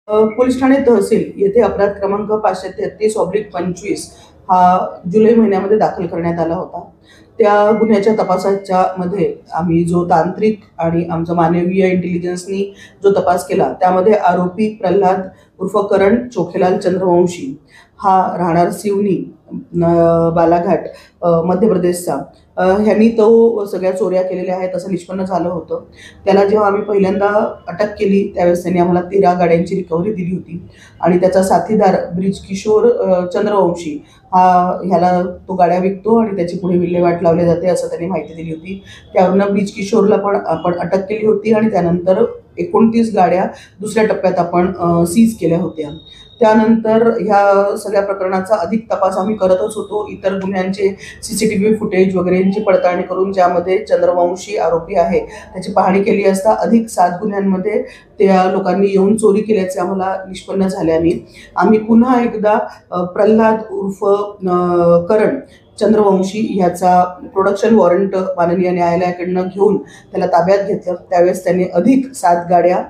Police Thane तहसील येथे अपराध क्रमांक 533/25 हा जुलै महिन्यामध्ये दाखल करण्यात आला होता। त्या गुन्ह्याच्या तपासाच्या मध्ये आम्ही जो तांत्रिक आणि आमचा मानवीय इंटेलिजन्सनी जो तपास केला त्यामध्ये आरोपी प्रल्हाद उर्फ करण चोखेलाल चंद्रवंशी हा राहणार सिवनी बालाघाट मध्य प्रदेशचा ह्यांनी तो सगळ्या चोऱ्या केलेल्या आहेत असं निष्पन्न झालं होतं। त्याला जेव्हा आम्ही पहिल्यांदा अटक केली त्यावेळेस त्यांनी आम्हाला 13 गाड्यांची रिकव्हरी दिली होती आणि त्याचा साथीदार ब्रिजकिशोर चंद्रवंशी ह्याला तो गाड्या विकतो आणि त्याची पुढे विल्हेवाट लावली जाते असं त्यांनी माहिती दिली होती। त्यावरून ब्रिजकिशोरला पण आपण अटक केली होती आणि त्यानंतर 29 गाड्या दुसऱ्या टप्प्यात आपण सीज केल्या होत्या। त्यानंतर ह्या सगळ्या प्रकरणाचा अधिक तपास आम्ही करतच होतो। इतर गुन्ह्यांचे सीसीटीव्ही फुटेज वगैरेंची पडताळणी करून ज्यामध्ये चंद्रवंशी आरोपी आहे त्याची पाहणी केली असता अधिक 7 गुन्ह्यांमध्ये त्या लोकांनी येऊन चोरी केल्याचे आम्हाला निष्पन्न झाल्याने आम्ही पुन्हा एकदा प्रल्हाद उर्फ करण चंद्रवंशी ह्याचा प्रोडक्शन वॉरंट माननीय न्यायालयाकडनं घेऊन त्याला ताब्यात घेतलं। त्यावेळेस त्यांनी अधिक 7 गाड्या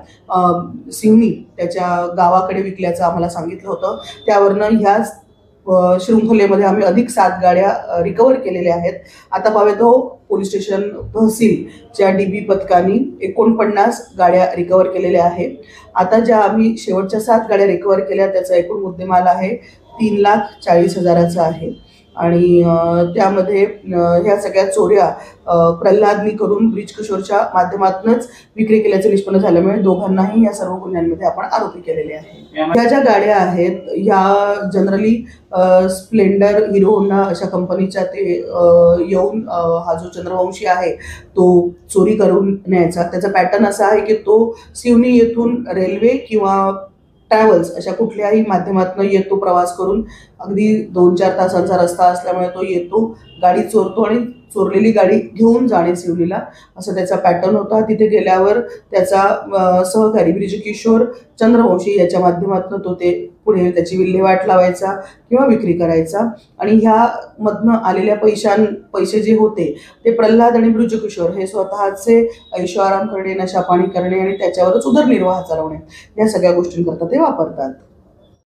सिवनी त्याच्या गावाकडे विकल्याचं आम्हाला सांगितलं होतं। त्यावरनं ह्या शृंखलेमध्ये आम्ही अधिक 7 गाड्या रिकवर केलेल्या आहेत। आता पावेतो पोलीस स्टेशन तहसीलच्या DB पथकाने 49 गाड्या रिकवर केलेल्या आहेत। आता ज्या आम्ही शेवटच्या 7 गाड्या रिकवर केल्या त्याचा एकूण मुद्देमाल आहे 3,40,000चा आहे आणि त्यामध्ये ह्या सगळ्या चोऱ्या प्रल्हादनी करून ब्रिजकिशोरच्या माध्यमातूनच विक्री केल्याचे निष्पन्न झाल्यामुळे दोघांनाही या सर्व गुन्ह्यांमध्ये आपण आरोपी केलेले आहे। ह्या ज्या गाड्या आहेत ह्या जनरली स्प्लेंडर हिरो होंडा अशा कंपनीच्या ते येऊन हा जो चंद्रवंशी आहे तो चोरी करून न्यायचा। त्याचा पॅटर्न असा आहे की तो सिवनी येथून रेल्वे किंवा ट्रॅव्हल्स अशा कुठल्याही माध्यमातून येतो प्रवास करून। अगदी 2-4 तासांचा रस्ता असल्यामुळे तो येतो, गाडी चोरतो आणि चोरलेली गाडी घेऊन जाणे सिवनीला असं त्याचा पॅटर्न होता। तिथे गेल्यावर त्याचा सहकारी ब्रिजकिशोर चंद्रवंशी याच्या माध्यमातून तो ते पुढे त्याची विल्हेवाट लावायचा किंवा विक्री करायचा आणि ह्यामधनं आलेल्या पैसे जे होते ते प्रल्हाद आणि ब्रिजकिशोर हे स्वतःचे ऐशोआराम करणे, नशापाणी करणे आणि त्याच्यावरच उदरनिर्वाह चालवणे या सगळ्या गोष्टींकरता ते वापरतात।